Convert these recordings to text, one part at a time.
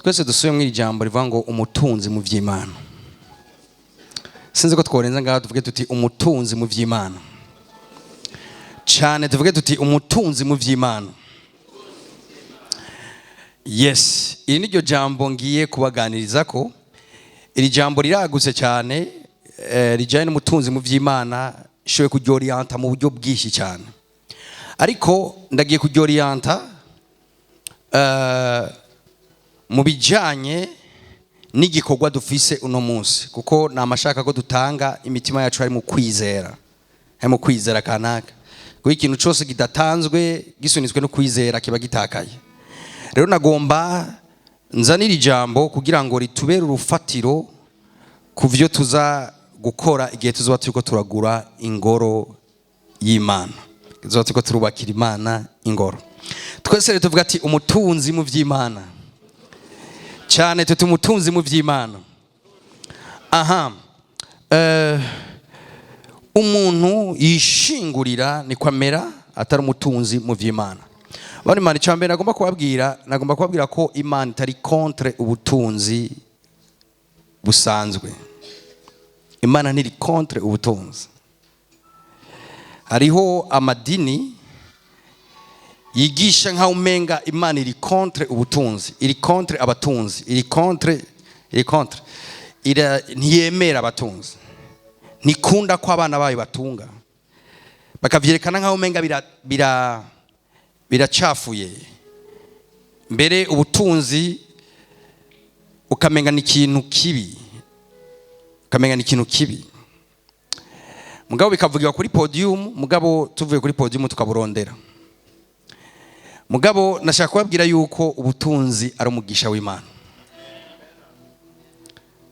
twese dusuye mu ijambo rivuga ngo umutunzi mu vy'Imana. Sinzi ko tworenza ngaho tuvuge tuti umutunzi mu vy'Imana. Cyane tuvuge tuti umutunzi mu vy'Imana. Yes, iri ni ryo jambo ngiye kubaganiriza ko. Iri jambo riragutse cyane, rijyanye n'umutunzi mu vy'Imana, shoye kujyorienta mu buryo bwishi cyane. Ariko ndagiye kujyorienta mu bijyanye n'igikorwa dufise uno munsi, kuko namashaka ko dutanga imitima yacu ari mu kwizera, mu kwizera kanaka. Kuko ikintu cyose kidatanzwe gisunitswe no kwizera kiba gitakaye. Rero nagomba nzanira ijambo kugira ngo ritubere urufatiro ku byo tuza gukora igihe tuzoba turiko turagura ingoro y'Imana, tuzoba turiko turubakira Imana ingoro. Twese rero tuvuga ati umutunzi mu vy'Imana. Cyane tuti umutunzi mu vy'Imana. Aha, umuntu yishingurira ni kwamera atari umutunzi mu vy'Imana. Bari Imana cyambere nagomba kubabwira ko Imana itari contre ubutunzi busanzwe. Imana ntiri contre ubutunzi. Hariho amadini yigisha nka umenga Imana iri contre ubutunzi, iri contre abatunzi, iri contre ntiyemera abatunzi, ntikunda ko abana bayo batunga, bakavyerekana nka umenga biracafuye. Mbere ubutunzi ukamenga ni ikintu kibi, mugabo bikavugirwa kuri podium, mugabo tuvuye kuri podium tukaburondera. Mugabo nashaka kubabwira yuko ubutunzi ari umugisha w'Imana.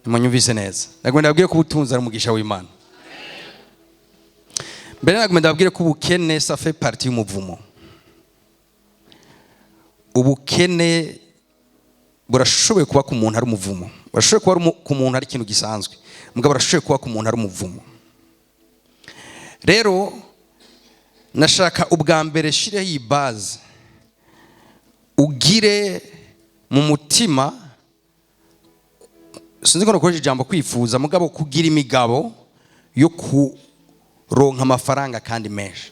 Nimanyumvise neza. Nagomba ndabwire ko ubutunzi ari umugisha w'Imana. Mbere nagomba ndabwire ko ubukene ça fait partie y'umuvumo. Ubukene burashoboye kuba ku muntu ari umuvumo. Burashoboye kuba ku muntu ari ikintu gisanzwe. Mugabo burashoboye kuba ku muntu ari umuvumo. Rero nashaka ubwa mbere shireho iyi base, ugire mu mutima, sinzi ko nakoresha ijambo kwifuza, mugabo kugira imigabo yo kuronka amafaranga kandi menshi.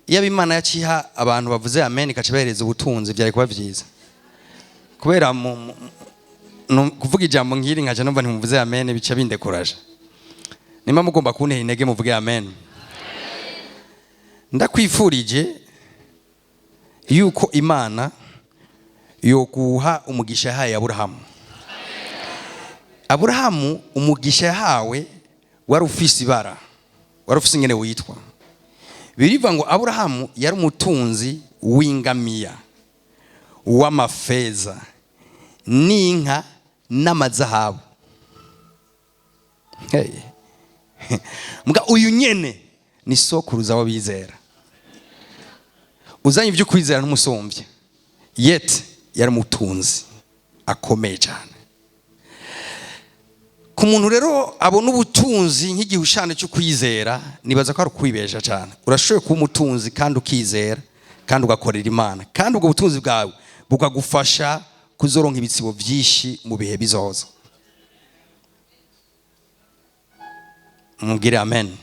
Iyo Imana yaciha abantu bavuze amen ikaca bahereza ubutunzi byari kuba byiza. Kubera kuvuga ijambo ngiri nkaje numva ntimuvuze amen bica bindekuraje. Nimba mugomba kuntera intege muvuge amen. Ndakwifurije yuko Imana yokuha umugisha yahaye Aburahamu. Aburahamu umugisha yahawe wari ufise ibara, wari ufise ingene witwa. Birivuga ngo Aburahamu yari umutunzi w'ingamiya, w'amafeza, n'inka n'amazahabu. Muga uyu nyene ni sokuruza w'abizera. Uzanye ibyo kwizera n'umusombye. Yet yari umutunzi akomeye cyane. Ku muntu rero abona ubutunzi nk'igihushane cyo kwizera, nibaza ko ari kwibesha cyane. Urashoboye kuba umutunzi kandi ukizera kandi ugakorera Imana, kandi ubwo butunzi bwawe bukagufasha kuzoronka ibitsibo byinshi mu bihe bizoza. Mubwire amen.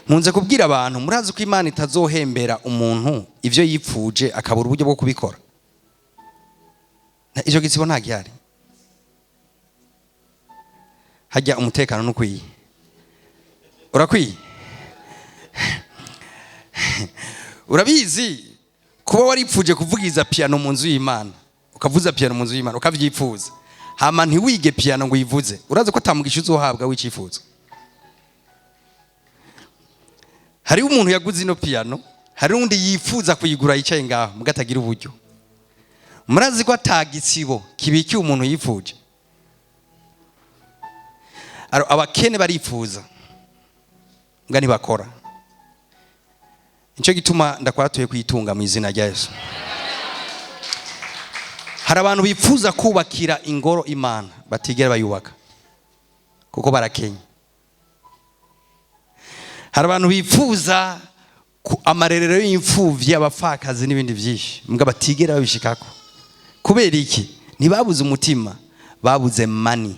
Nkunze kubwira abantu, murazi ko Imana itazohembera umuntu ivyo yipfuje akabura uburyo bwo kubikora. Icyo gitsibo nta gihari. Hajya umutekano n'ukwiye. Urakwiye. Urabizi kuba waripfuje kuvugiza piano mu nzu y'Imana, ukavuza piano mu nzu y'Imana ukavyipfuza, hama ntiwige piano ngo yivuze, urazi ko atamugisha uzohabwa wicifuza. Hari umuntu yaguze ino piano, hari undi yifuza kuyigura yicaye ngaho mugatagira uburyo. Murazi ko atagitsibo kibikiye umuntu yifuje. Abakene barifuza nga ntibakora. Nicyo gituma ndakwatuye kwitunga mu izina rya Yesu. Hari abantu bifuza kubakira ingoro Imana batigera bayubaka kuko barakenye. Hari abantu bifuza amarerero y'imfuvyi abapfakazi n'ibindi byinshi mbwa batigera babishikako. Kubera iki? Ntibabuze umutima, babuze money,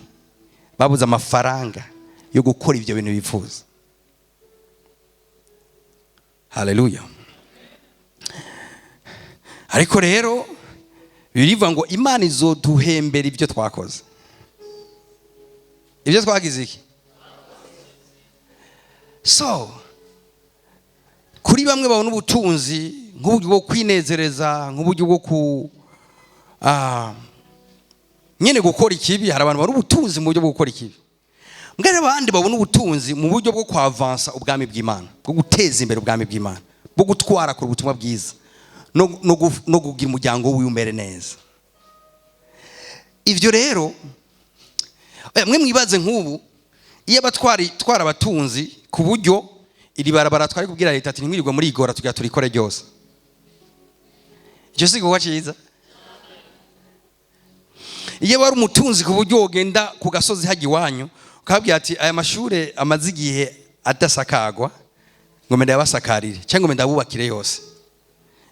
babuze amafaranga yo gukora ibyo bintu bifuza. Haleluya. Ariko rero birivuga ngo Imana izoduhembera ibyo twakoze. Ibyo twagize iki? So kuri bamwe babona ubutunzi nk'uburyo bwo kwinezereza, nk'uburyo bwo nyene gukora ikibi. Hari abantu bari ubutunzi mu buryo bwo gukora ikibi. Mbere abandi babona ubutunzi mu buryo bwo kwavansa ubwami bw'Imana, bwo guteza imbere ubwami bw'Imana, bwo gutwara ku butumwa bwiza no kugira umuryango w'umere neza. Ivyo rero mwe mwibaze nk'ubu iyo twara abatunzi ku buryo iri barabara twari kubwira leta ati ntimwirirwe muri igora tugira turikore ryose. Icyo sigo waciza. Iyo bari umutunzi ku buryo ugenda ku gasozi haji wanyu ukabwira ati aya mashure amaze igihe adasakagwa ngo mende yabasakarire cyangwa mende abubakire yose,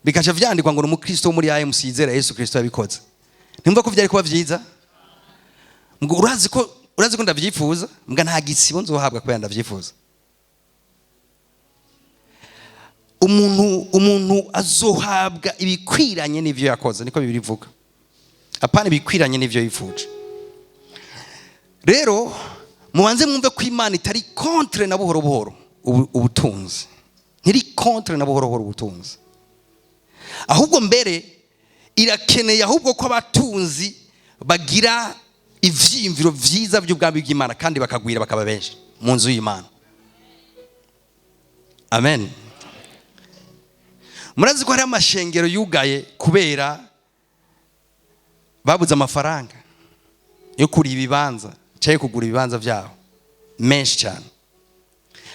bikaca vyandikwa ngo umukristo muri AMC yizera Yesu Kristo yabikoze. Ntimva ko vyari kuba vyiza? Ngo urazi ko ndavyifuza, mbwa nta gisibo nzohabwa kubera ndavyifuza. Umuntu azohabwa ibikwiranye n'ivyo yakoze, niko Bibiliya ivuga. Apana ibikwiranye n'ivyo yifuje. Rero mubanze mwumve ko Imana itari contre na buhoro buhoro ubutunzi. Ntiri contre na buhoro buhoro ubutunzi. Ahubwo mbere irakeneye ahubwo ko abatunzi bagira ivyimviro vyiza by'ubwami bw'Imana kandi bakagwira bakaba benshi mu nzu y'Imana. Amen. Murazi ko hari amashengero yugaye kubera babuze amafaranga yo kuri ibibanza cyaye kugura ibibanza byabo menshi cyane.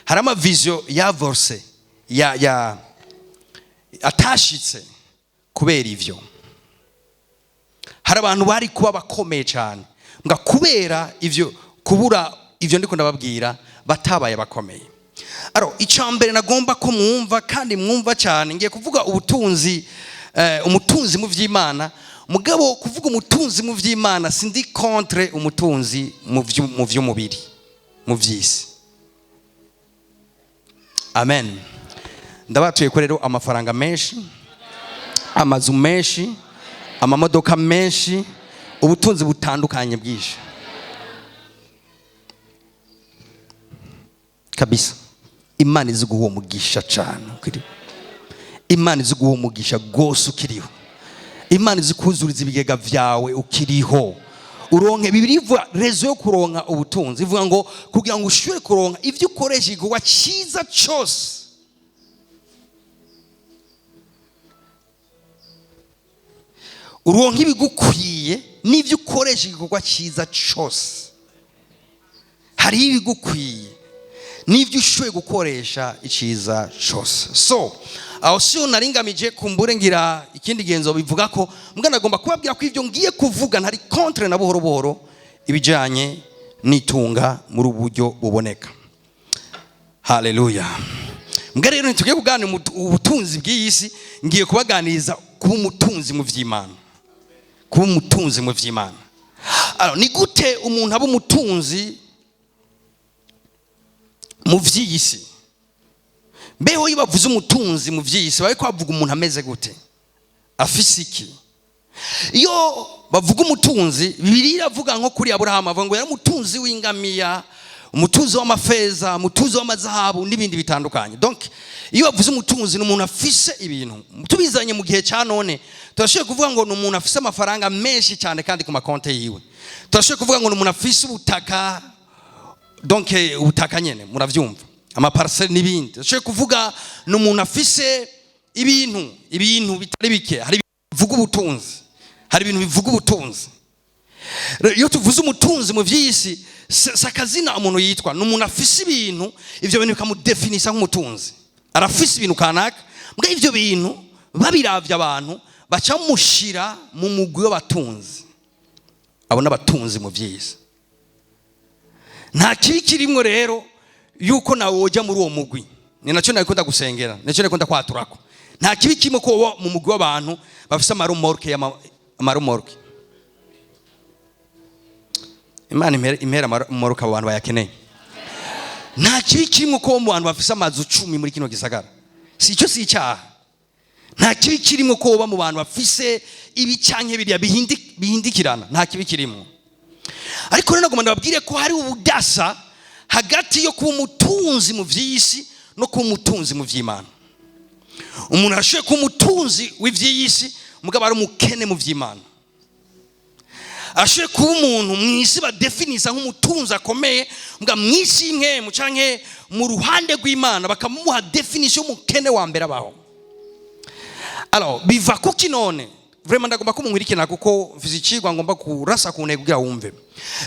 Hari amavision yavorse ya atashitse kubera ivyo. Hari abantu bari kuba bakomeye cyane mbwa kubera ivyo kubura ivyo ndiko ndababwira batabaye bakomeye. Aro icambere nagomba ko mwumva kandi mwumva cyane, ngiye kuvuga ubutunzi umutunzi mu vy'Imana. Mugabo kuvuga umutunzi mu vy'Imana sindi contre umutunzi mu vy'umubiri mu vy'isi. Amen. Ndabatuye ko rero amafaranga menshi, amazu menshi, amamodoka menshi, ubutunzi butandukanye bwinshi kabisa. Imana izi guha umugisha cyane ukiri. Imana izi guha umugisha gose ukiriho. Imana izi kuzuriza ibigega vyawe ukiriho. Uronke Bibiliya ivuga rezo yo kuronka ubutunzi. Ivuga ngo kugira ngo ushobore kuronka ivyo ukoresha igikorwa cyiza cyose. Uronke ibigukwiye n'ivyo ukoresha igikorwa cyiza cyose. Hari ibigukwiye n'ivyo ushoboye gukoresha iciza cyose. So aho siyo naringamije kumbure ngira ikindi genzo bivuga ko mbwa nagomba kubabwira ko ivyo ngiye kuvuga ntari contre na buhoro buhoro ibijanye nitunga muri uburyo buboneka. Haleluya. Mbwa rero nitugiye kuganira ubutunzi bw'iyisi, ngiye kubaganiriza kuba umutunzi mu vy'Imana. Kuba umutunzi mu vy'Imana. Ni gute umuntu aba umutunzi mu vy'isi? Mbeho yibavuze umutunzi mu vy'isi bariko bavuga umuntu ameze gute, afise iki? Iyo bavuga umutunzi, Bibiliya iravuga nko kuri Abrahamu, avuga ngo yari umutunzi w'ingamiya, umutunzi w'amafeza, umutunzi w'amazahabu n'ibindi bitandukanye. Donc iyo bavuze umutunzi ni umuntu afise ibintu. Tubizanye mu gihe cya none turashoboye kuvuga ngo ni umuntu afise amafaranga menshi cyane kandi ku makonte yiwe. Turashoboye kuvuga ngo ni umuntu afise ubutaka, donc ubutaka nyene muravyumva, amaparcelle n'ibindi. Turashoboye kuvuga ni umuntu afise ibintu bitari bike. Hari bivuga ubutunzi, hari ibintu bivuga ubutunzi. Iyo tuvuze umutunzi mu vy'isi sakazina umuntu yitwa ni umuntu afise ibintu, ivyo bintu bikamudefinisa nk'umutunzi. Arafise ibintu kanaka, mbwa ivyo bintu babiravye abantu baca mushira mu mugwi w'abatunzi. Abo n'abatunzi mu vy'isi. Nta kibi kirimwo rero yuko nawe woja muri uwo mugwi. ni nacyo nakunda gusengera, nacyo nakunda kwaturako. Nta kibi kimwe ko mu mugwi w'abantu bafise amarumorke. Imana impera amarumorke abo bantu bayakeneye. Nta kibi kimwe ko mu bantu bafise amazu 10 muri kino gisagara. Si icyo si icyaha. Nta kibi kirimo ko mu bantu bafise ibicyanke biriya bihindikirana. Nta kibi kirimo. Ariko rero nagomba ndababwire ko hari ubudasa hagati yo kuba umutunzi mu vy'isi no kuba umutunzi mu vy'Imana. Umuntu ashoye kuba umutunzi w'ivy'isi mugabo ari umukene mu vy'Imana. Ashoye kuba umuntu mwisi badefinisa nk'umutunzi akomeye mugabo mwisi imwe mu canke mu ruhande rw'Imana bakamuha definition y'umukene wa mbere abaho. Alors biva kuki none vraiment ndagomba kumunkwirikira kuko fizikigwa ngomba kurasa ku ntego kugira wumve.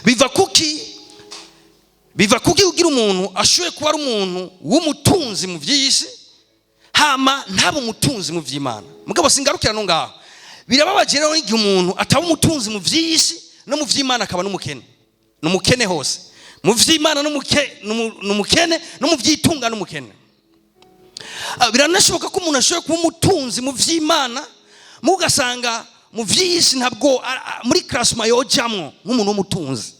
Biva kuki ugira umuntu ashoye kuba ari umuntu w'umutunzi mu vy'isi hama ntabo umutunzi mu vy'Imana. Mugabo singarukira no ngaho. Birababaje rero igihe umuntu ataba umutunzi mu vy'isi no mu vy'Imana akaba n'umukene. N'umukene hose. Mu vy'Imana n'umukene no mu vy'itunga n'umukene. Biranashoboka ko umuntu ashoye kuba umutunzi mu vy'Imana mugasanga mu vy'isi ntabwo muri classement yojamwo nk'umuntu w'umutunzi.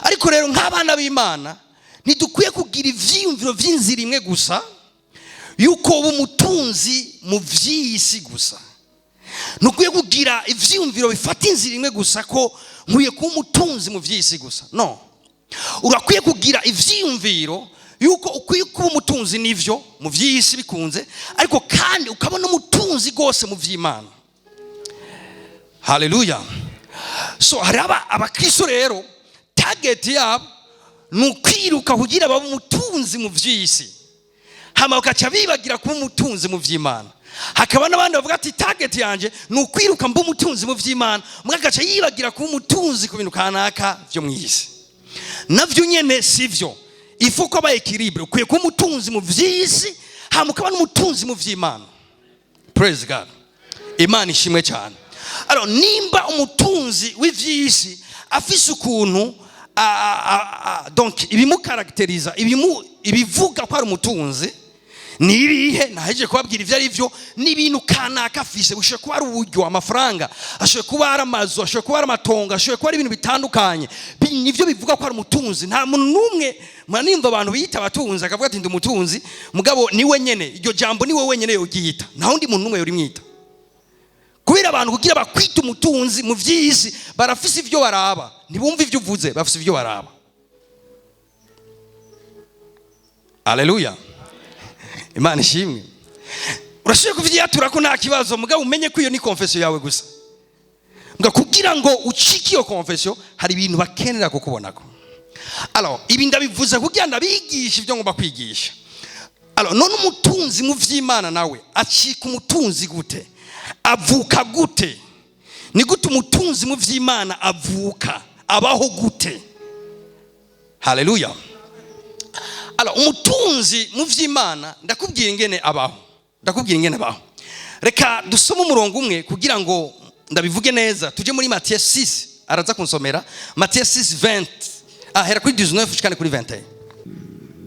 Ariko rero nk'abana b'Imana ntidukwiye kugira ivyiyumviro vy'inzira imwe gusa yuko umutunzi mu vy'isi gusa. Nukwiye kugira ivyiyumviro bifata inzira imwe gusa ko nkwiye kuba umutunzi mu vy'isi gusa. No. Urakwiye kugira ivyiyumviro yuko ukwiye kuba umutunzi nivyo mu vy'isi bikunze ariko kandi ukabona umutunzi gose mu vy'Imana. Hallelujah. So haraba abakristo rero target yabo nukwiruka kugira baba umutunzi mu vy'isi. Hama ukaca bibagira kuba umutunzi mu vy'Imana. Hakaba n'abandi bavuga ati target yanje nukwiruka mba umutunzi mu vy'Imana mugagaca yibagira kuba umutunzi ku bintu kanaka byo mw'isi. Navyo nyene sivyo. Ifu ko ba equilibre ukwiye kuba umutunzi mu vy'isi hama ukaba n'umutunzi mu vy'Imana. Praise God. Imana ishimwe cyane. Alors nimba umutunzi w'ivy'isi afise ukuntu donc ibimukarakteriza ibivuga ko ari umutunzi ni ibihe naheje kubabwira ivyo ari byo n'ibintu kanaka afise bushoye kuba ari uburyo amafaranga ashoye kuba ari amazu ashoye kuba ari amatongo ashoye kuba ari ibintu bitandukanye nivyo bivuga ko ari umutunzi. Nta muntu numwe manimva abantu biyita abatunzi akavuga ati ndi umutunzi mugabo niwe nyene iryo jambo niwe wenyene yogiyita nta wundi muntu numwe yori mwita. Kubera abantu kugira bakwita umutunzi mu vy'isi barafise ivyo baraba ntibumva ivyo uvuze bafise ivyo baraba. Hallelujah. Imana ishimwe. Urashobora kuvyiyatura ko nta kibazo mugabo umenye ko iyo ni confession yawe gusa. Nga kugira ngo ucike iyo confession hari ibintu bakenera kukubonako. Alors ibi ndabivuza kugira ndabigisha ivyo ngomba kwigisha. Alors none umutunzi mu vy'Imana nawe acika umutunzi gute? Avuka gute? Ni gute umutunzi mu vy'Imana avuka? Abaho gute? Hallelujah. Alors umutunzi mu vy'Imana ndakubwira ingene abaho. Reka dusome umurongo umwe kugira ngo ndabivuge neza. Tuje muri Matthieu 6 araza kunsomera Matthieu 6:20. Hera kuri 19 ushikane kuri 21.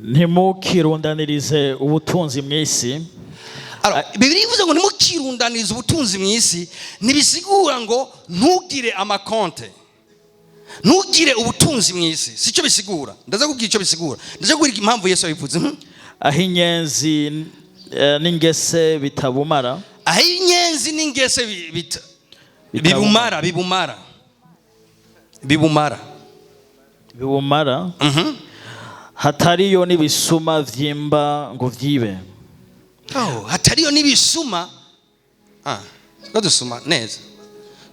Ntimukirundanirize ubutunzi mw'isi. Alors Bibiliya ivuze ngo ntimukirundanirize ubutunzi mw'isi nibisigura ngo ntugire amakonte. Ntugire ubutunzi mw'isi. Sico bisigura. Ndaza kubwira ico bisigura. Ndaza kubwira impamvu Yesu yabivuze. Aho inyenzi n'ingese bitabumara. Aho inyenzi n'ingese bibumara. Hatariyo n'ibisuma vyimba ngo vyibe. Hatariyo n'ibisuma. Dusuma neza.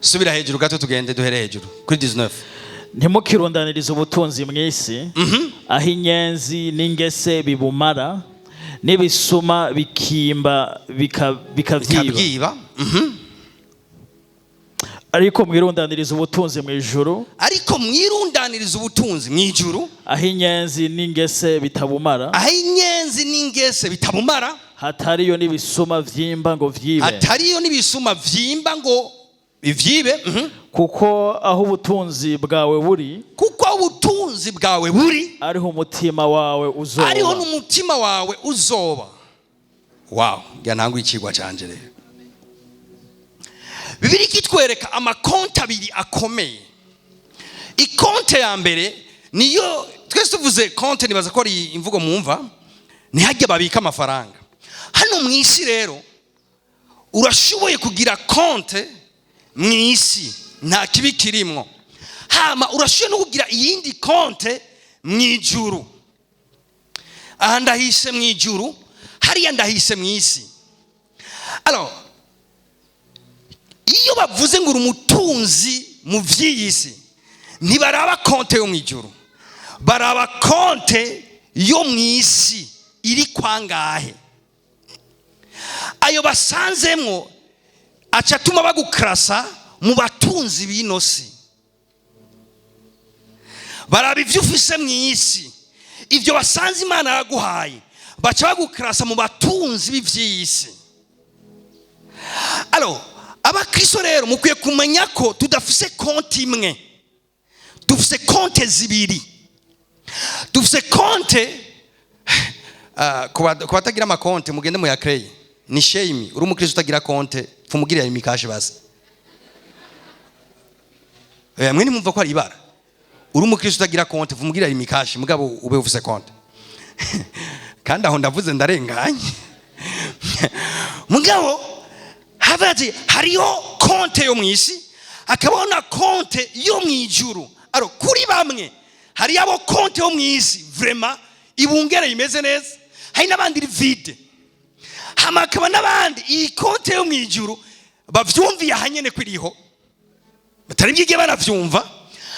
Subira hejuru gato tugende duhere hejuru kuri 19. Ntimukirundanirize ubutunzi mw'isi. Aho inyenzi n'ingese bibumara n'ibisuma bikimba bikavyiba. Ariko mwirundaniriza ubutunzi mw'ijuru. Aho inyenzi n'ingese bitabumara. Hatariyo n'ibisuma vyimba ngo vyibe. Kuko aho ubutunzi bwawe buri ubutunzi bwawe buri, ariho umutima wawe uzoba. ariho n'umutima wawe uzoba. Wow, yananguye ikigwa canje rero. Bibiri kitwereka amakonti abiri akomeye. Ikonte ya mbere niyo twese tuvuze konte, nibaza ko ari imvugo mwumva, ni hajya babika amafaranga. Hano mu isi rero urashoboye kugira konte mu isi nta kibi kirimo, hama urashoboye no kugira iyindi konte mu ijuru. Aha ndahise mu ijuru, hariya ndahise mu isi. Alors iyo bavuze ngo uri umutunzi mu by'iyi si, ntibaraba konte yo mu ijuru, baraba konte yo mu isi iri kwangahe. Ayo basanzemwo aca atuma bagukrasa mu batunzi b'ino si. Baraba ivyo ufise mu isi, ivyo basanze Imana yaguhaye, baca bagukrasa mu batunzi b'ivy'iyi si. Alors abakristo rero mukwiye kumenya ko tudafise konti imwe, dufise konte zibiri. Dufise konte kubatagira amakonte mugende mu yakreye, ni shame uri umukristo utagira konte, fumugirira imikashi basi. Mwe ni mumva ko ari ibara, uri umukristo utagira konte fumugirira imikashi mugabo ube ufise konte. Kandi aho ndavuze ndarenganye. Mugabo havati hariyo konte yo mu isi, akabona konte yo mu ijuru. Aro kuri bamwe hari abo konte yo mu isi vraiment ibungere imeze neza, hari n'abandi vide. Hama akaba n'abandi iyi konte yo mu ijuru bavyumviye ahanyene kwiriho, batari byige baravyumva.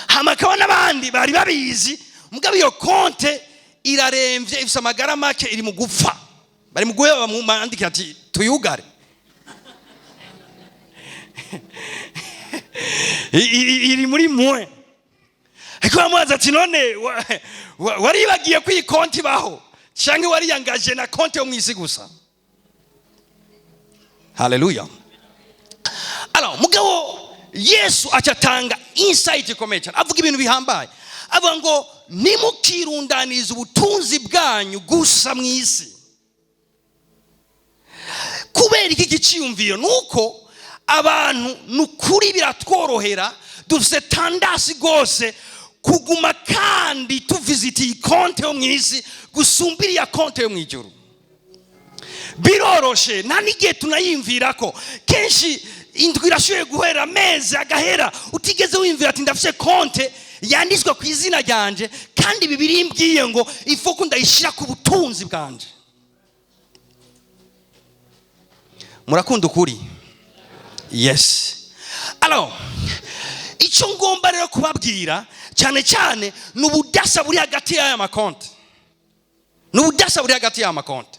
Hama akaba n'abandi bari babizi, mugabo iyo konte iraremvye, ifise amagara make, iri mu gupfa, bari mu guheba bamwandikira ati tuyugare. Iri muri mwe. Eko amwaza ati none waribagiye ko iyi konti baho, canke wariyangaje na konti yo mu isi gusa. Haleluya. Alors mugabo Yesu acatanga insight ikomeye cyane, avuga ibintu bihambaye. Avuga ngo nimukirundaniza ubutunzi bwanyu gusa mu isi. Kubera iki giciyumviro nuko abantu nukuri biratworohera, dufise tandasi gose kuguma kandi tuvisiti konte yo mu isi gusumbira ya konte yo mu ijuru. Biroroshe, nta n'igihe tunayimvira ko. Kenshi indwi irashoboye guhera, amezi agahera utigeze wimvira ati ndafise konte yanditswe ku izina ryanje, kandi Bibiliya imbwiye ngo ifuko ndayishira ku butunzi bwanje. Murakunda ukuri? Yes. Alors icyo ngomba rero kubabwira cyane cyane n'ubudasa buri hagati y'aya makonte, n'ubudasa buri hagati y'aya makonte.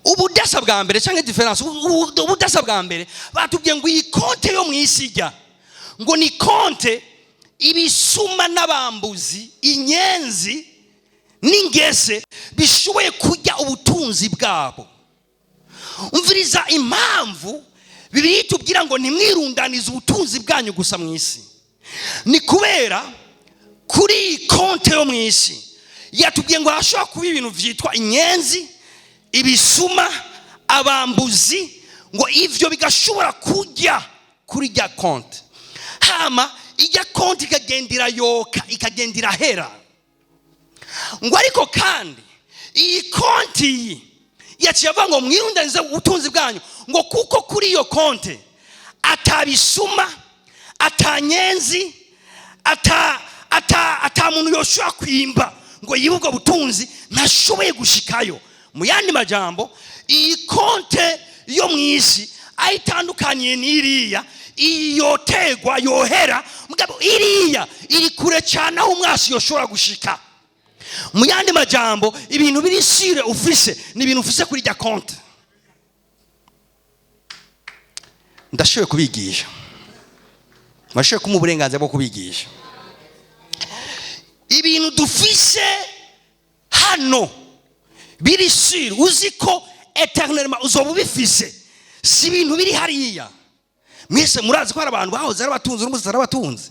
Ubudasa bwa mbere cyangwa difference, ubudasa bwa mbere batubwiye ngo iyi konte yo mu isi ijya ngo ni konte ibisuma n'abambuzi, inyenzi n'ingese bishoboye kujya ubutunzi bwabo. Umviriza impamvu Bibiliya itubwira ngo nimwirundanize ubutunzi bwanyu gusa mu isi. Ni kubera kuri konte yo mu isi yatubwiye ngo hashobora kuba ibintu vyitwa inyenzi, ibisuma, abambuzi, ngo ivyo bigashobora kujya kuri rya konte. Hama ijya konte ikagendera yoka, ikagendera hera. Ngo ariko kandi iyi konte iyi yaciye avuga ngo mwirundanize ubutunzi bwanyu, ngo kuko kuri iyo konte atabisuma, atanyenzi, ata muntu yoshobora kwimba ngo yibubwo butunzi ntashoboye gushikayo. Mu yandi majambo, iyi konte yo mu isi ayitandukanye n'iriya, iyotegwa yohera, mugabo iriya iri kure cyane aho umwasi yoshobora gushika. Mu yandi majambo, ibintu biri sire ufise ni ibintu ufise kuri rya konte. Ndashoboye kubigisha, mashoboye kumuha uburenganzira bwo kubigisha. Ibintu dufise hano biri sire, uzi ko eternellement uzoba ubifise, si ibintu biri hariya. Mwese murazi ko hari abantu bahoze ari abatunzi n'umuzi ari abatunzi,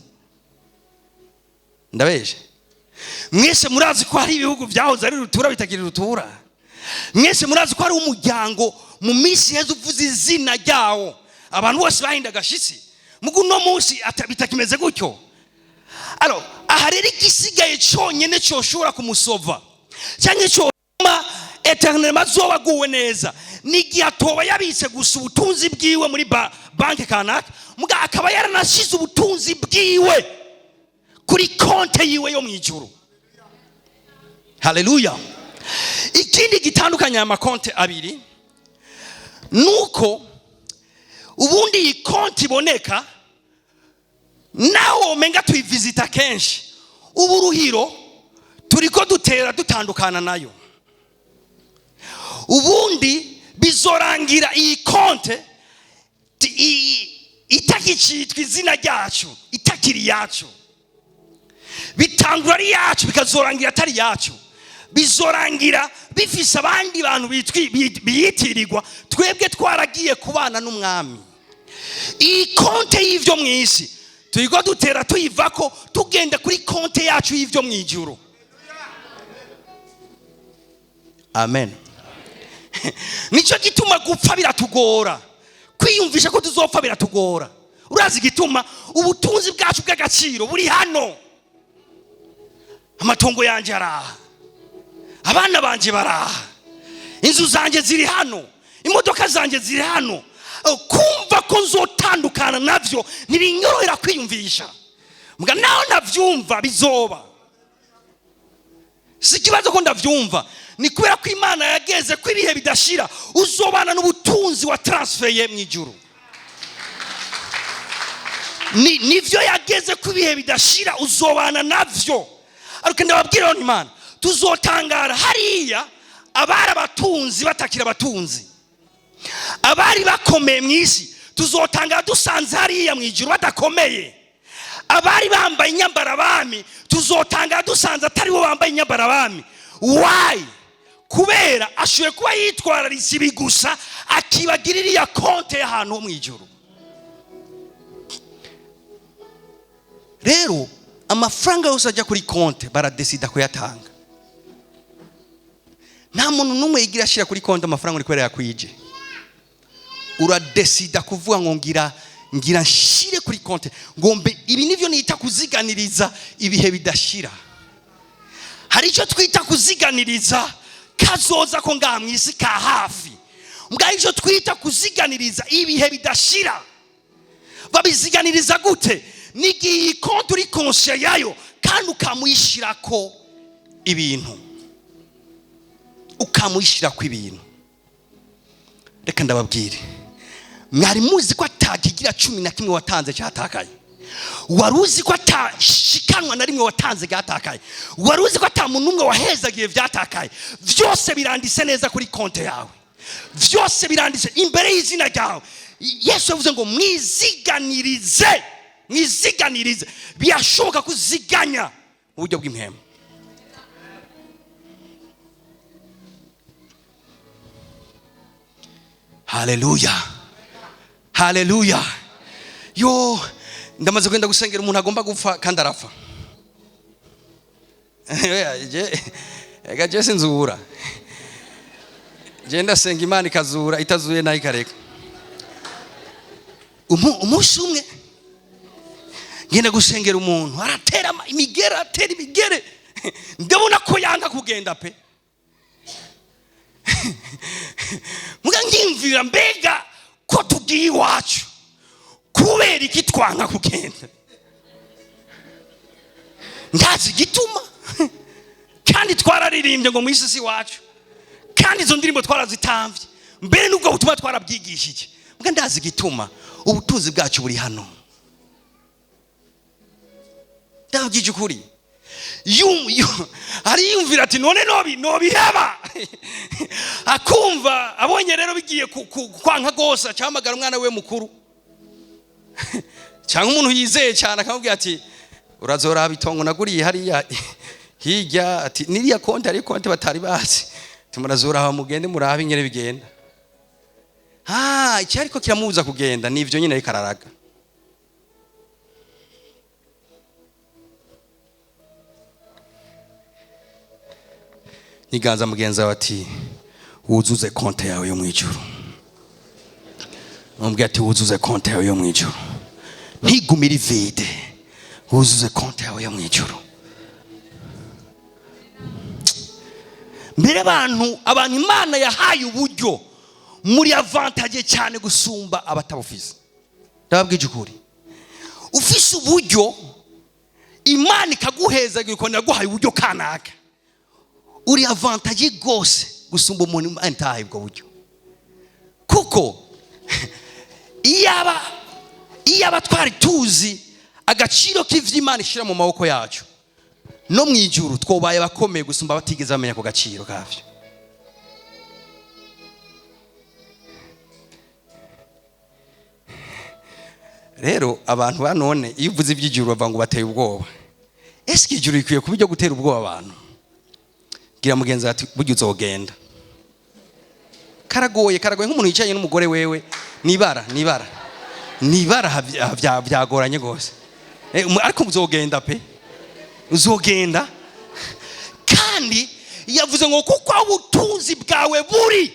ndabeje. mwese murazi ko hari ibihugu byahoze ari rutura bitagira rutura. Mwese murazi ko hari umuryango mu minsi heza uvuze izina ryawo abantu bose bahinda gashitsi. Mugu no munsi bitakimeze gutyo. Alors aha rero igisigaye cyonyine cyoshobora kumusova cyangwa cyoma eternellement zobaguwe neza n'igihe atoba yabitse gusa ubutunzi bwiwe muri banki kanaka, muga akaba yaranashize ubutunzi bwiwe kuri konte yiwe yo mu ijuru. Haleluya. Ikindi gitandukanye amakonte abiri nuko ubundi iyi konti iboneka naho menga tuyivisita kenshi, uburuhiro turiko dutera dutandukana nayo. Ubundi bizorangira iyi konte itakicitwa izina ryacu, itakiri yacu. Bitangura ari yacu bikazorangira atari yacu. Bizorangira bifise abandi bantu biyitirirwa, twebwe twaragiye kubana n'umwami. Iyi konte y'ivyo mw'isi turiko dutera tuyivako tugenda kuri konte yacu y'ivyo mw'ijuru. Amen. Nico gituma gupfa biratugora, kwiyumvisha ko tuzopfa biratugora. Urazi gituma ubutunzi bwacu bw'agaciro buri hano. Amatongo yanje araha, abana banje baraha, inzu zanje ziri hano, imodoka zanje ziri hano. Kumva ko nzotandukana navyo ntibinyorohera kwiyumvisha. Muga naho navyumva bizoba. Si kibazo ko ndavyumva, ni kubera ko Imana yageze ko ibihe bidashira uzobana n'ubutunzi wa transfeye mu ijuru. Nivyo yageze ko ibihe bidashira uzobana navyo. Ariko ndababwira Imana tuzotangara hariya abari abatunzi batakira abatunzi, abari bakomeye mw'isi tuzotangara dusanze hariya mu ijuru badakomeye. Abari bambaye inyambara abami tuzotangara dusanze atari bo bambaye inyambara abami. Why? Kubera ashoboye kuba yitwararitse ibi gusa akibagirira iya konte y'ahantu ho mu ijuru. Rero amafaranga yose ajya kuri konte baradesida kuyatanga. Nta muntu n'umwe yigira ashira kuri konte amafaranga uri kwera yakwije. Uradesida kuvuga ngo ngira nshire kuri konte ngombe ibi nivyo nita kuziganiriza ibihe bidashira. Hari icyo twita kuziganiriza kazoza ko ngamwisi ka hafi. Mbwa icyo twita kuziganiriza ibihe bidashira. Babiziganiriza gute? Nigi konti uri konsya yayo kandi ukamuyishirako ibintu. Ukamuyishirako ibintu. Reka ndababwire. Mwari muzi ko atakigira 11 watanze cyatakaye. Waruzi ko atashikanwa na rimwe watanze gatakaye. Waruzi ko atamuntu umwe wahezagiye vyatakaye. Vyose birandise neza kuri konte yawe. Vyose birandise imbere y'izina ryawe. Yesu yavuze ngo mwiziganirize. Mwiziganirize. Biyashoboka kuziganya mu buryo bw'impemu. Haleluya. Haleluya. Yo ndamaze kwenda gusengera umuntu agomba gupfa kandi arafa. Ega Jesse nzura. Genda senga Imana ikazura itazuye nayo ikareka. Umunsi umwe ngenda gusengera umuntu aratera imigere atera imigere. Ndabona ko yanga kugenda pe. Muga ngimvira mbega ko tugiye iwacu kubera iki twanga kugenda. Ndazi gituma kandi twararirimbye ngo mwisi si wacu kandi izo ndirimbo twarazitamvye mbere nubwo butuma twarabwigishije. Muga ndazi gituma ubutunzi bwacu buri hano. Ndabwije ukuri hari yumvira ati none nobiheba. Akumva abonye rero bigiye kwanka gose cyamagara umwana we mukuru cyangwa umuntu yizeye cyane akamubwira ati urazoraba itongo naguriye hariya hirya ati niriya konti ari konti batari bazi tumurazoraba mugende murabe ingere bigenda. Iki ariko kiramubuza kugenda nivyo nyine ari kararaga. niganza mugenza wawe ati wuzuze konte yawe yo mwijuru. Umubwira ati wuzuze konte yawe yo mwijuru. Ntigumire vide, wuzuze konte yawe yo mwijuru. Mbere abantu Imana yahaye uburyo muri avantage cyane gusumba abatabufise. Ndababwije ukuri, ufise uburyo Imana ikaguheza ikongera guhaye uburyo kanaka, uri avantage gose gusumba umuntu Imana itahaye ubwo buryo. Kuko iyaba twari tuzi agaciro k'ivy'Imana ishira mu maboko yacu, no mwijuru twobaye bakomeye gusumba batigeze bamenya ko gaciro kavyo. Rero abantu banone iyo uvuze iby'ijuru bava ngo bateye ubwoba. Ese ijuru ikwiye kuba iryo gutera ubwoba abantu? Gira mugenzi ati burya uzogenda. Karagoye nk'umuntu yicaye n'umugore wewe, nibara byagoranye gose. Ariko uzogenda pe, uzogenda. Kandi yavuze ngo kuko ubutunzi bwawe buri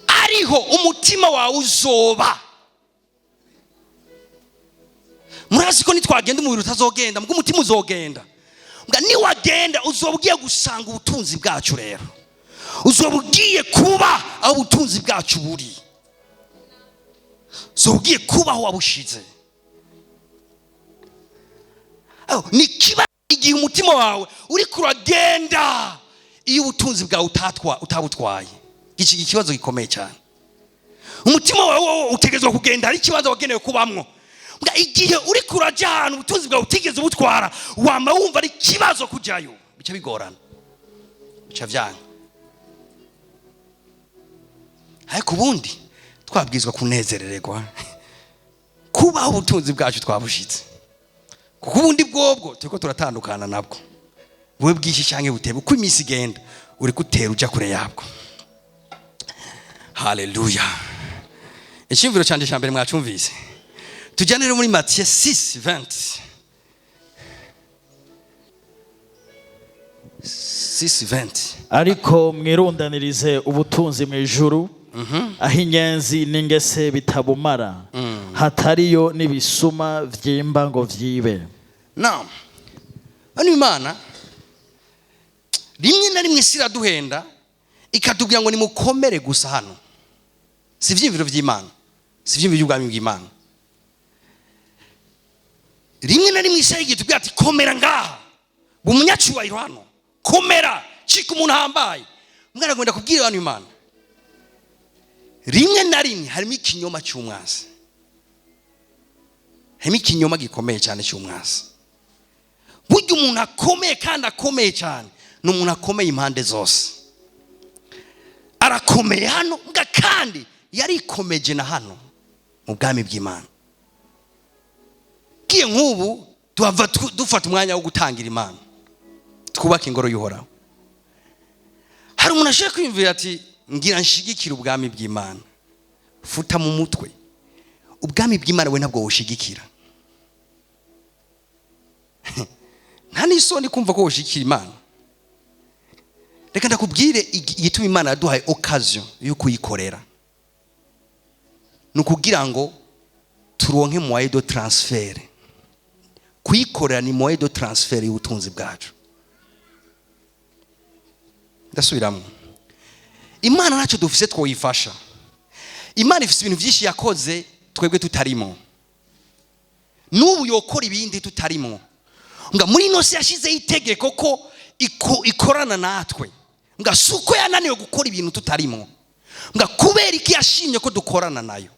ariho umutima wawe uzoba. Murazi ko nitwagenda umubiri utazogenda, mbwo umutima uzogenda. Mbwa niwagenda uzobwiye gusanga ubutunzi bwacu. Rero uzobwiye kuba aho ubutunzi bwacu buri, uzobwiye kuba aho wabushize. Ni kiba igihe umutima wawe uri kuragenda iyo ubutunzi bwawe utabutwaye. Iki kibazo gikomeye cyane. Umutima wawe utegezwa kugenda, ari kibazo wagenewe kubamwo. Mbwa igihe uri kuraja ahantu ubutunzi bwawe utigeze ubutwara, wama wumva ari kibazo kujayo, bica bigorana, bica vyanga. Ariko ubundi twabwizwa kunezerererwa kuba ubutunzi bwacu twabushitse. Kuko ubundi bwobwo turiko turatandukana nabwo, bwe bwishi cyangwa butebe uko iminsi igenda uri gutera uja kure yabwo. Haleluya. Icyumviro cyanje cyambere mwacumvise. Tujyane rero muri Matthieu 6:20. 6:20. Ariko mwirundanirize ubutunzi mu ijuru, aho inyenzi n'ingese bitabumara, hatariyo n'ibisuma vyimba ngo vyibe. Naam. Ani Imana rimwe na rimwe isira duhenda ikatubwira ngo nimukomere gusa hano. Si vyimviro vy'Imana, si vyimviro by'ubwami bw'Imana. Rimwe na rimwe isira igitubwira ati komera ngaha, bumunyacyubahiro hano, komera cika umuntu hambaye. Mwana gwenda kubwira abantu Imana, rimwe na rimwe harimo ikinyoma cy'umwasi, harimo ikinyoma gikomeye cyane cy'umwasi. Burya umuntu akomeye kandi akomeye cyane ni umuntu akomeye impande zose. Arakomeye hano mbwa kandi yarikomeje na hano mu bwami bw'Imana. Kiye nk'ubu dufata umwanya wo gutangira Imana, twubaka ingoro y'Uhoraho. Hari umuntu ashaka kwiyumvira ati ngira nshigikira ubwami bw'Imana. Futa mu mutwe, ubwami bw'Imana we ntabwo woshigikira. Nta n'isoni kumva ko woshigikira Imana. Reka ndakubwire igituma Imana yaduhaye occasion yo kuyikorera. Nukugira ngo turonke moyen de transfert. Kuyikorera ni moyen de transfert y'ubutunzi bwacu. Ndasubiramo. Imana ntacyo dufise twoyifasha. Imana ifise ibintu byinshi yakoze twebwe tutarimo. N'ubu yokora ibindi tutarimo. Nga muri nose yashize itegeko ko ikorana natwe. Nga suko yananiwe gukora ibintu tutarimo. Nga kubera iki yashimye ko dukorana nayo.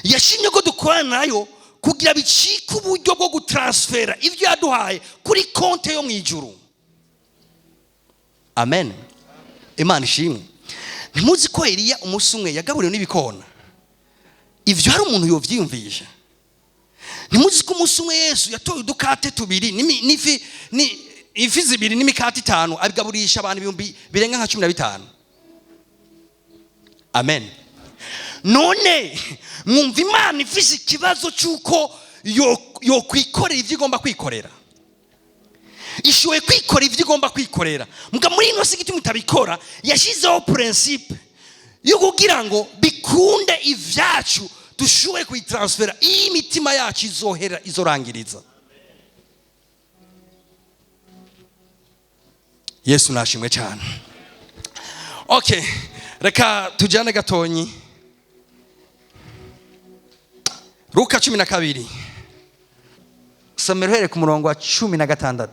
Yashimye ko dukorana nayo kugira bicika uburyo bwo gutransfera ivyo yaduhaye kuri konte yo mwijuru. Amen. Imana ishimwe. Ntimuzi ko Eliya umunsi umwe yagaburiwe n'ibikona? Ivyo hari umuntu yovyiyumvisha? Ntimuzi ko umunsi umwe Yesu yatoye udukate tubiri ifi zibiri n'imikate 5 abigaburisha abantu ibihumbi birenga nka 15? Amen. None mwumva Imana ifise ikibazo cyuko yo kwikorera ivyo igomba kwikorera? ishoboye kwikora ivyo igomba kwikorera. Muga muri ino sigiti mutabikora, yashizeho principe yo kugira ngo bikunde ivyacu dushoboye kuyitransfera, iyi mitima yacu izorangiriza. Yesu nashimwe cyane. Okay, reka tujane gatonyi. Luka 12 somero here ku murongo wa 16.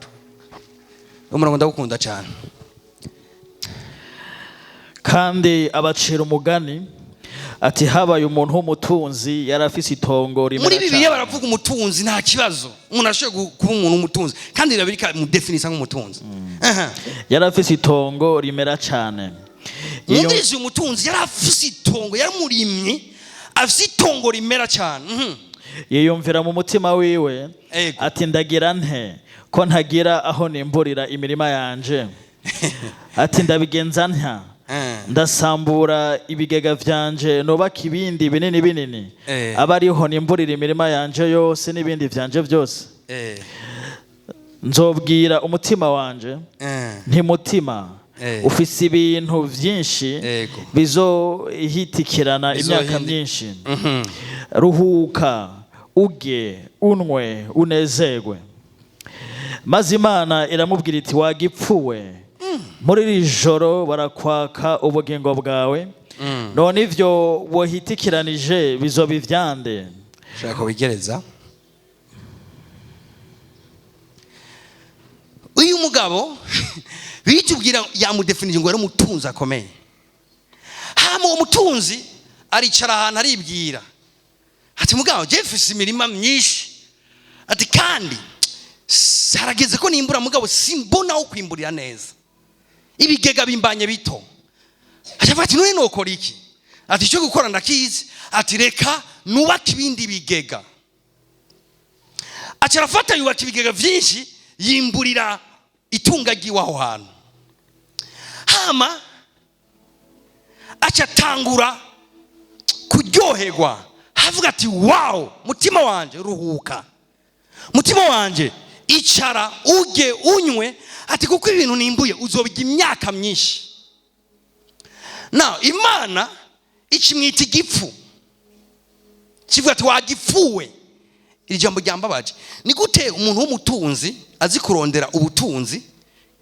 Umurongo ndagukunda cyane. Kandi abacira umugani ati habaye umuntu w'umutunzi yarafise itongo rimera. Muri Bibiliya baravuga umutunzi nta kibazo. Umuntu ashoboye kuba umuntu w'umutunzi kandi birabirika mu definition nk'umutunzi. Yarafise itongo rimera cyane. Umugezi umutunzi yarafise itongo, yamurimye afise itongo rimera cyane. Yiyumvira mu mutima wiwe ati ndagira nte ko ntagira aho nimburira imirima yanje. Ati ndabigenza ntya, ndasambura ibigega vyanje nobaka ibindi binini binini, aba ariho nimburira imirima yanje yose n'ibindi vyanje byose. Nzobwira umutima wanje nti mutima ufise ibintu vyinshi bizohitikirana imyaka myinshi. Ruhuka uge unwe unezerwe. Maze Imana iramubwira iti wagipfuwe, muri iri joro barakwaka ubugingo bwawe, none ivyo wohitikiranije bizoba ivyande. Shaka wigereza. Uyu mugabo bitubwira yamudefinije ngo ari umutunzi akomeye. Hama uwo mutunzi aricara ahantu aribwira ati mugabo Jefferson imirima myinshi, ati kandi sarageze ko nimbura mugabo simbona aho kwimburira neza, ibigega bimbanye bito. Achavuga ati none nokora iki? Ati cyo gukora ndakizi, ati reka nubaka ibindi bigega. Acarafata yubaka ibigega vyinshi yimburira itunga giwaho hantu. Hama acatangura kuryoherwa, havuga ati wow, mutima wanje ruhuka, mutima wanje icara uge unywe, ati kuko ibintu nimbuye uzobiga imyaka myinshi. Now Imana ikimwita igipfu, kivuga ati wagipfuwe. Iri jambo ryambabaje. Ni gute umuntu w'umutunzi azi kurondera ubutunzi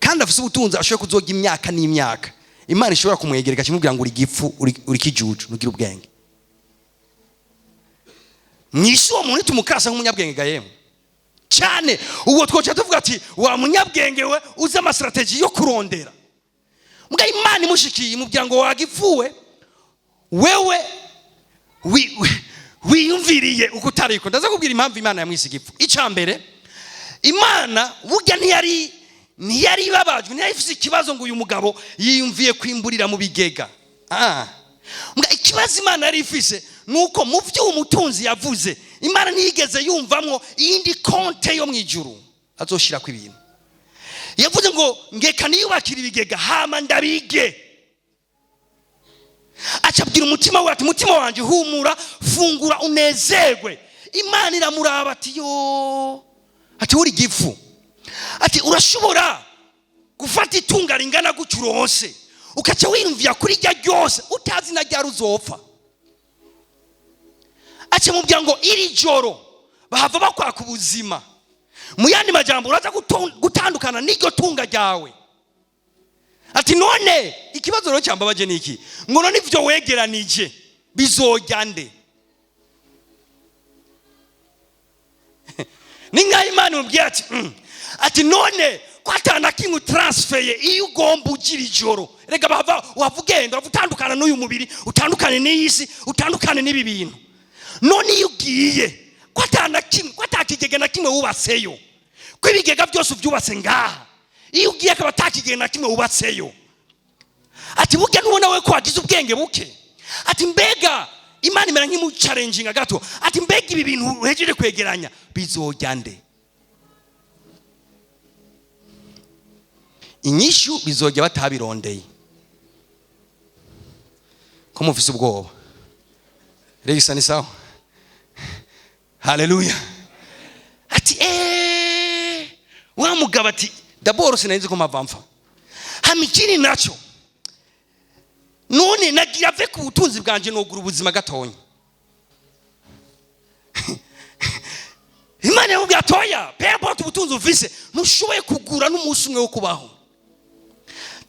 kandi afise ubutunzi ashoboye kuzoga imyaka n'imyaka, Imana ishobora kumwegereka kimubwira ngo uri gipfu, uri kijuju, nugira ubwenge. Mwisho umuntu tumukasa nk'umunyabwenge gayemo cyane. Uwo twoca tuvuga ati wa munyabwenge we uzi ama strategy yo kurondera. Muga Imana imushikiye imubwira ngo wagipfuwe, wewe wiyumviriye ukutariko. Ndaza kubwira impamvu Imana yamwise igipfu. Icambere, Imana burya ntiyari babajwe, ntiyafise ikibazo ngo uyu mugabo yiyumviye kwimburira mu bigega. Muga ikibazo Imana yari ifise nuko mu vyo umutunzi yavuze, Imana ntiyigeze yumvamwo iyindi konte yo mwijuru azoshira ku ibintu. Yavuze ngo ngeka niyubakira ibigega hama ndabige. Acabwira umutima we ati mutima wanje humura, fungura unezerwe. Imana iramuraba ati yo, ati uri gifu, ati urashobora gufata itunga ringana gutyo uronse ukaca wiyumvira kuri rya ryose utazi na ryari uzopfa. Aca mubwira ngo iri joro bahava bakwaka ubuzima. Mu yandi majambo uraza gutandukana n'iryo tunga ryawe. Ati none ikibazo rero cyambabaje niki? Ngo none ivyo wegeranije bizojya nde? Ninga Imana ubwira ati none kwatana kingu transfer iyo ugomba ugira ijoro. Rega bava wavugenda utandukana n'uyu mubiri, utandukane n'iyisi, utandukane n'ibi bintu. None iyo ugiye kwatana kimwe, kwatakigega na kimwe wubatseyo, kwibigega byose ubyubatse ngaha, iyo ugiye akaba atakigega na kimwe wubatseyo. Ati burya nubona we ko wagize ubwenge buke, ati mbega Imana imera nk'imu challenging gato, ati mbega ibi bintu uhejeje kwegeranya bizojya nde? Inyishu bizojya batabirondeye. Ko mufise ubwoba. Regisa ni sawa. Haleluya. Ati wa mugabo ati d'abord sinenze ko mavamfa hamikini nacho none nagira ave ku butunzi bwanje nogura ubuzima gatonya Imana yamubwiye atoya pembo tubutunzi ufise nushoboye kugura n'umunsi umwe wo kubaho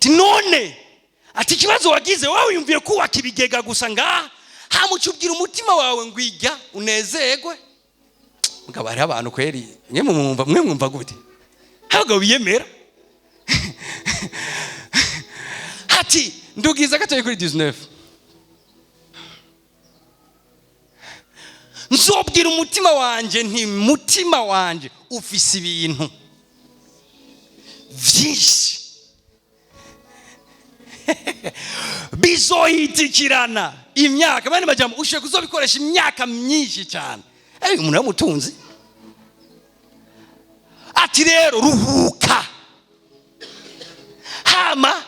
none ati kibazo wagize wawe yumviye kubaka ibigega gusa ngaha hamucubwira umutima wawe ngwijya unezerwe mugabo hari abantu kweri mwe mwumva gute hago biyemera ati ndugiza gatoye kuri 19 nzobwira umutima wanje nti mutima wanje ufise ibintu vyinshi bizohitikirana imyaka bane majambo ushiye kuzobikoresha imyaka myinshi cyane umuntu yamutunzi ati rero ruhuka hama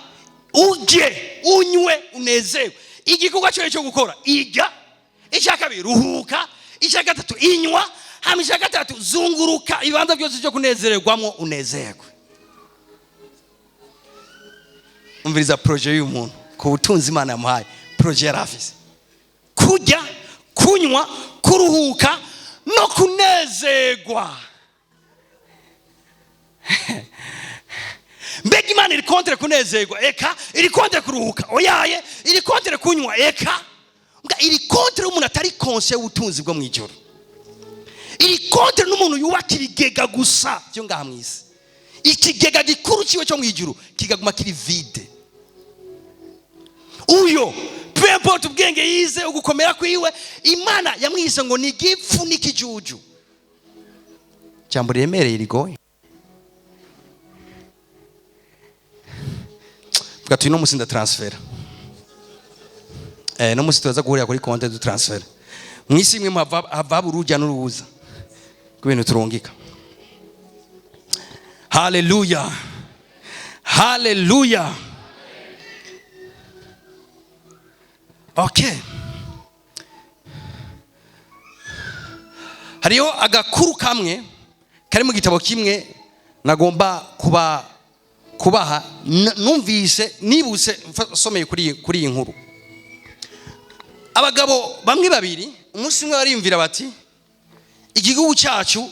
uje unywe unezewe igikorwa cyo gukora iga icya kabiri ruhuka icya gatatu inywa hama icya gatatu zunguruka ibanza byose cyo kunezererwamo unezerwe umviriza projet y'umuntu ku butunzi Imana yamuhaye projet yarafise kujya kunywa kuruhuka no kunezerwa mbega Imana iri kontre kunezerwa eka iri kontre kuruhuka oyaye iri kontre kunywa eka iri kontre umuntu atari konse y'ubutunzi bwo mwijoro iri kontre n'umuntu yubaka ibigega gusa byo ngaha mwisi ikigega gikuru kiwe cyo mwijoro kigaguma kiri vide uyo pepo tubwenge yize ugukomera kwiwe Imana yamwise ngo ni gipfu nikijuju jambo remereye rigoye Gatu no musinda transfer no musitoza guhurira kuri compte du transfer mwisi imwe hava buruja n'uruza kubintu turungika haleluya haleluya okay hariyo agakuru kamwe kari mu gitabo kimwe nagomba kubaha numvise nibuse someye kuri iyi nkuru abagabo bamwe babiri umunsi umwe barimvira bati igihugu cyacu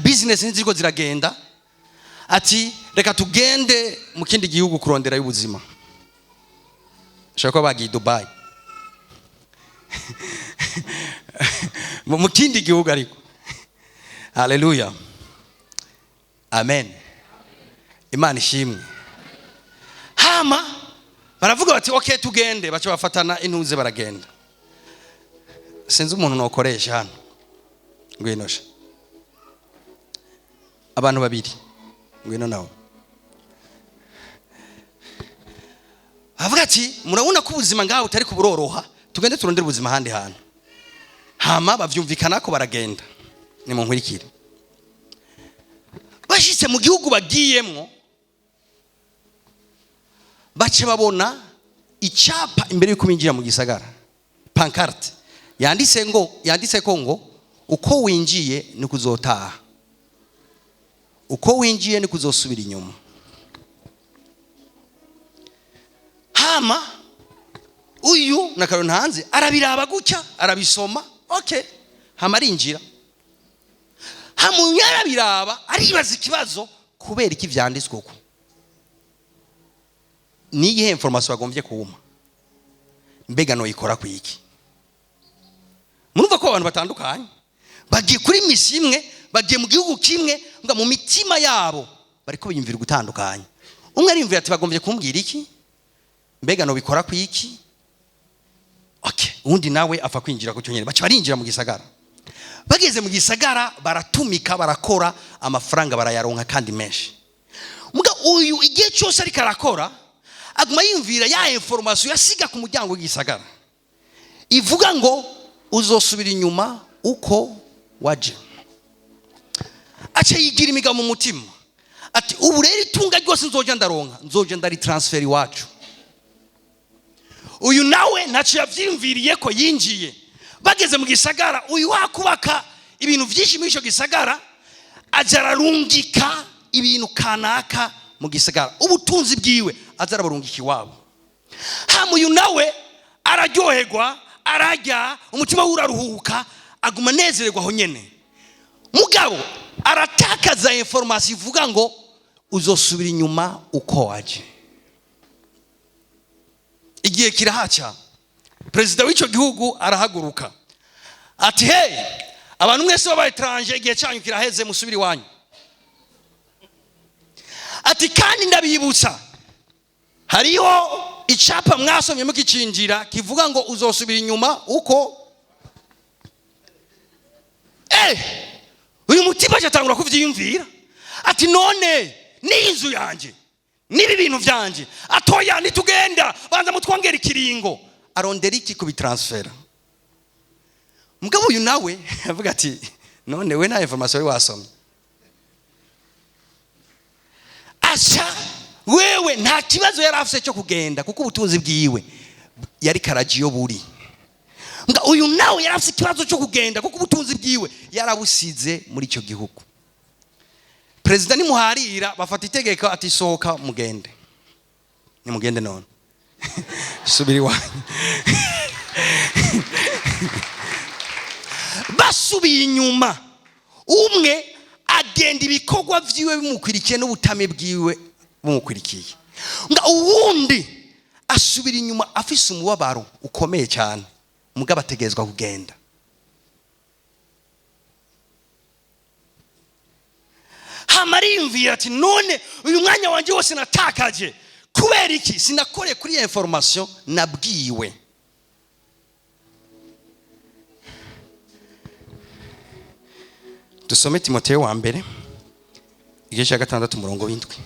business nziko ziragenda ati reka tugende mu kindi gihugu kurondera y'ubuzima shaka bagiye Dubai mu kindi gihugu ariko haleluya amen Imana ishimwe hama baravuga bati okay tugende bacho bafatana intuze baragenda sinzi umuntu nokoresha hano ngwinosha abantu babiri ngwino nawe avuga ati murabona ko ubuzima ngaho utari kuburoroha tugende turondera ubuzima handi hantu hama bavyumvikana ko baragenda ni mu nkurikire bashitse mu gihugu bagiyemwo bace babona icyapa imbere yuko binjira mu gisagara pancarte yanditse ko ngo uko winjiye ni kuzotaha uko winjiye ni kuzosubira inyuma hama uyu nakarona hanze arabiraba gucya arabisoma okay hama arinjira hamu yarabiraba aribaza ikibazo kubera iki vyanditswe uko niyihe information bagombye kuwuma mbega no ikora kwiki murumva ko abantu batandukanye bagiye kuri misi imwe bagiye mu gihugu kimwe nga mu mitima yabo bariko biyumvira gutandukanye umwe arimvira ati bagombye kumbwira iki mbega no bikora kwiki okay undi nawe afa kwinjira ku cyonyene baca barinjira mu gisagara bageze mu gisagara baratumika barakora amafaranga barayaronka kandi menshi muga uyu igihe cyose ari karakora aguma yumvira ya information yasiga ku muryango w'igisagara ivuga ngo uzosubira inyuma uko waje acha yigira imiga mu mutima ati ubu rero itunga ryose nzoja ndari transfer iwacu uyu nawe naco yavyimviriye ko yinjiye bageze mu gisagara uyu wakubaka ibintu byinshi muri cyo gisagara ajararungika ibintu kanaka mu gisagara ubutunzi bwiwe azaraburungika iwabo. Hama uyu nawe araryoherwa, arajya, umutima we uraruhuka, aguma nezererwa aho nyene. Mugabo aratakaza information ivuga ngo uzosubira inyuma uko waje. Igihe kirahaca, perezida w'icyo gihugu arahaguruka ati hey, abantu mwese baba etranje, igihe cyanyu kiraheze, musubiri wanyu. Ati kandi ndabibutsa, hariho icapa mwasomye mukicinjira kivuga ngo uzosubira inyuma uko. Uyu mutima cyatangura kuvyiyumvira ati none ni inzu yanje, nibi bintu vyanje, atoya nitugenda banza mutwongera ikiringo. Arondera iki kubitransfera. Mugabo uyu nawe avuga ati none we na information wasomye. Acha wewe nta kibazo yari afise cyo kugenda kuko ubutunzi bwiwe yari karagiyo buri. Nga uyu nawe yari afise ikibazo cyo kugenda kuko ubutunzi bwiwe yarabusize muri icyo gihugu. Perezida ni muharira bafata itegeko ati sohoka mugende. Ni mugende none. Subiri wanyu. Basubiye inyuma, umwe agenda ibikorwa vyiwe bimukwirikiye n'ubutame bwiwe bumukwirikiye. Nga uwundi asubira inyuma afise umubabaro ukomeye cyane, mugabo ategezwa kugenda. Hamarimvira ati none uyu mwanya wanje wose natakaje kubera iki? Sinakore kuri information nabwiwe. Dusome Timoteyo wa mbere igice cya 6:7.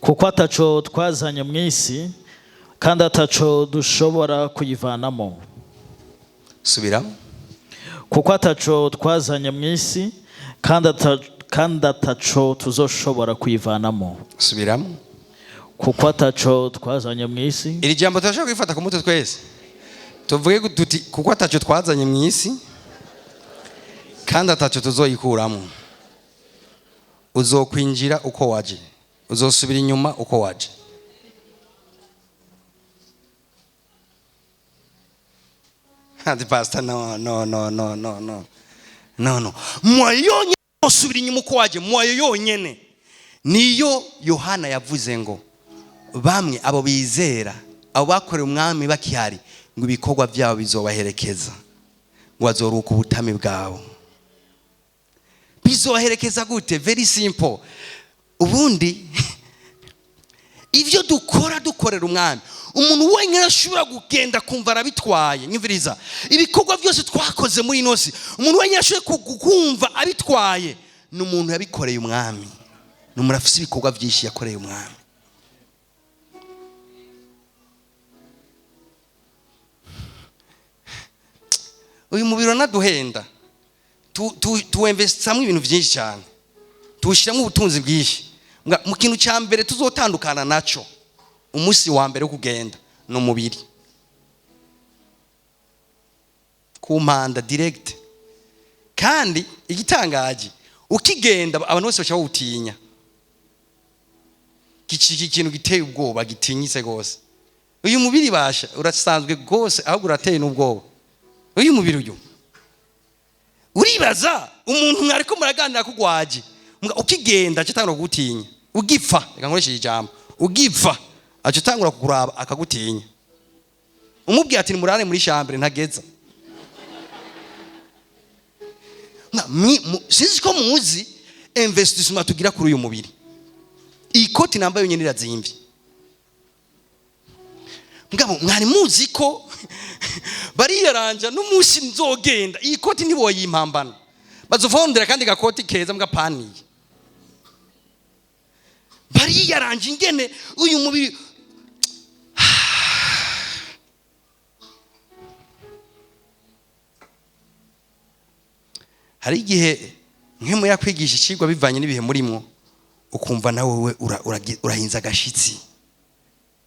Kuko ataco twazanye mu isi kandi ataco dushobora kuyivanamo. Subiramo. Kuko ataco twazanye mu isi kandi ataco tuzoshobora kuyivanamo. Subiramo. Kuko ataco twazanye mu isi. Iri jambo turashaka kwifata ku mutwe twese. Tuvuge tuti kuko ataco twazanye mu isi kandi ataco tuzoyikuramo. Uzokwinjira uko waje, uzosubira inyuma uko waje. Ati pastor no. Mwayo usubira inyuma uko waje, mwayo yonyene niyo Yohana yavuze ngo bamwe abo bizera, abo bakorera umwami bakihari, ngo ibikorwa byabo bizobaherekeza, ngo azoruka ubutami bwabo. Bizoherekeza gute? Very simple. Ubundi ivyo dukorera umwami, umuntu wenyine ashobora kugenda kumva arabitwaye. Nyumviriza, ibikorwa byose twakoze muri inosi, umuntu wenyine ashobora kumva abitwaye n'umuntu yabikoreye umwami. N'umuntu afite ibikorwa byinshi yakoreye umwami. Uyu mubiro naduhenda tuinvestamo ibintu byinshi cyane, tuwushyiramo ubutunzi bwinshi. Mu kintu cya mbere tuzotandukana naco umunsi wa mbere wo kugenda no mubiri ku mpanda direct. Kandi igitangaje ukigenda abantu bose bashaka gutinya, ikintu giteye ubwoba, gitinyitse gose. Uyu mubiri basha urasanzwe gose, ahubwo urateye n'ubwoba. Uyu mubiri uyu uribaza umuntu mwariko muraganira kugwaje, ukigenda cyatangura kugutinya, ugipfa reka nkoresheje ijambo, ugipfa acatangura kukuraba akagutinya. Umubwiye ati murane muri chambre ntageza. Sinzi ko muzi investissement tugira kuri uyu mubiri. Ikoti nambaye yonyine irazimvye. Mugabo mwari muzi ko bariyaranja n'umunsi nzogenda iyi koti ntiboyimpambana, bazovondera kandi gakoti keza mugapaniye. Bariyaranja ingene uyu mubiri. Hari igihe nk'emu yakwigisha ikigwa bivanye n'ibihe murimo, ukumva nawe urahinza agashitsi,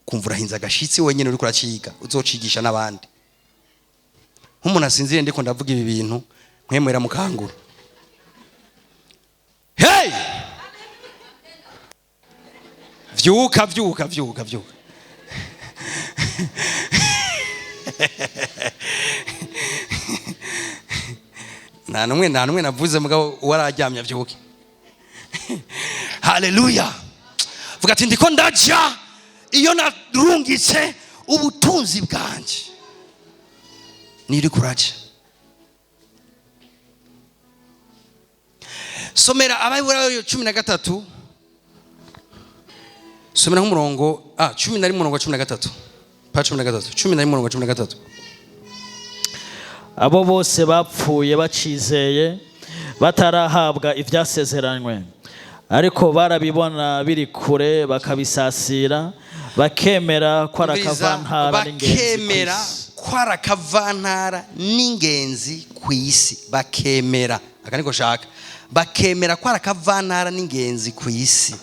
ukumva urahinza agashitsi wenyine uri kuraciga, uzocigisha n'abandi. Nk'umuntu asinzire ndiko ndavuga ibi bintu, nk'emu yaramukangura. vyuka nta numwe navuze mugabo wararyamye avyuke. Haleluya. Vuga ati ndiko ndaja iyo narungitse ubutunzi bwanje niri kuraje. Somera Abaheburayo 13, somera nk'umurongo 10 murongo 13, pa 13 murongo 13. Abo bose bapfuye bacizeye batarahabwa ivyasezeranywe, ariko barabibona biri kure bakabisasira, bakemera ko arakavantara n'ingenzi kw'isi. Bakemera akaniko shaka, bakemera ko arakavantara n'ingenzi kw'isi.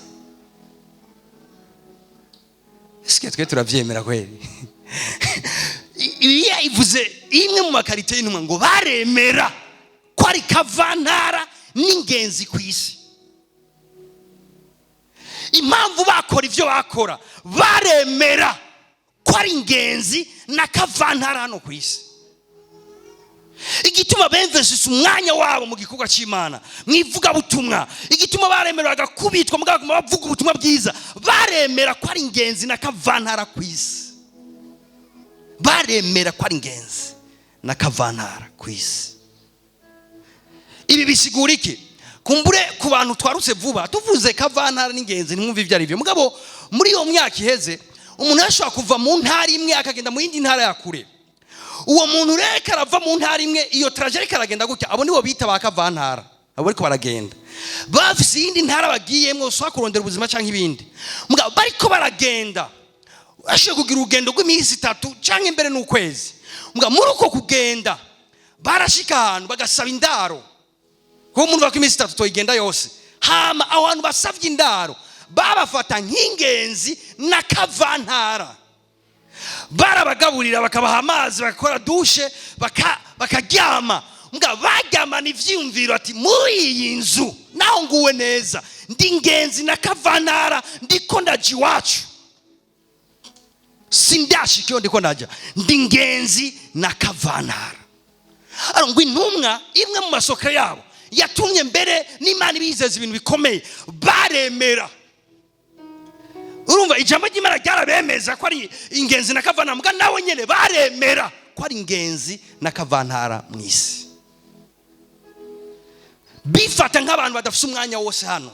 Eske twe turavyemera kweli? Iya ivuze imwe mu makarite y'intumwa ngo baremera ko ari kavantara n'ingenzi kw'isi. Impamvu bakora ivyo bakora, baremera ko ari ingenzi na kavantara hano kw'isi. Igituma bemvesisa umwanya wabo mu gikorwa c'Imana, mwivuga butumwa, igituma baremera bagakubitwa mugaguma bavuga ubutumwa bwiza, baremera ko ari ingenzi na kavantara kw'isi. Baremera ko ari ingenzi na kavantara kw'isi. Ibi bisigura iki? Kumbure ku bantu twarutse vuba tuvuze kavantara n'ingenzi ntimwumve ivyo ari byo. Mugabo muri iyo myaka iheze umuntu yashobora kuva mu ntara imwe akagenda mu yindi ntara ya kure. Uwo muntu reka arava mu ntara imwe, iyo traje reka aragenda gutya, abo nibo bita ba kavantara. Abo ariko baragenda bafise iyindi ntara bagiyemwo so kurondera ubuzima canke ibindi. Mugabo bariko baragenda ashoboye kugira urugendo rw'iminsi 3 canke imbere n'ukwezi. Mugabo muri uko kugenda barashika ahantu bagasaba indaro. Ko umuntu wa iminsi 3 toyigenda yose, hama aho hantu basavye indaro babafata nk'ingenzi na kavantara. Barabagaburira bakabaha amazi bakora dushe bakaryama. Mugabo baryamana ivyiyumviro ati muri iyi nzu naho nguwe neza, ndi ingenzi na kavantara, ndiko ndaje iwacu, sindashika ndiko ndaja, ndi ingenzi na kavantara. Ngo intumwa imwe mu masoko yabo yatumye mbere n'Imana ibizeza ibintu bikomeye, baremera. Urumva ijambo ry'Imana ryarabemeza ko ari ingenzi na kavantara, muga nawe nyene baremera ko ari ingenzi na kavantara mw'isi. Bifata nk'abantu badafise umwanya wose hano,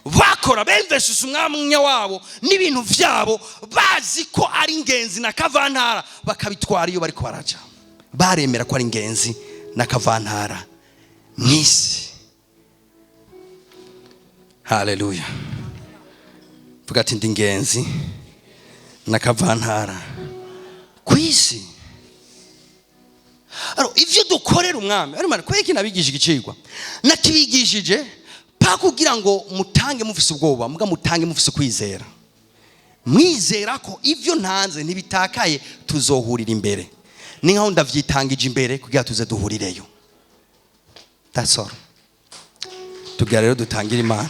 bakora bemvesisa umwanya wabo n'ibintu vyabo, bazi ko ari ingenzi na kavantara, bakabitwara iyo bariko baraja. Baremera ko ari ingenzi na kavantara mw'isi. Haleluya. Vuga ati ndi ingenzi na kavantara kw'isi. Ivyo dukorera umwami, ari kweki nabigishije igicigwa, nakibigishije pa kugira ngo mutange mufise ubwoba, muga mutange mufise kwizera. Mwizera ko ivyo ntanze ntibitakaye, tuzohurira imbere. Ni nkaho ndavyitangije imbere kugira tuze duhurireyo. That's all. Tugira rero dutangira Imana.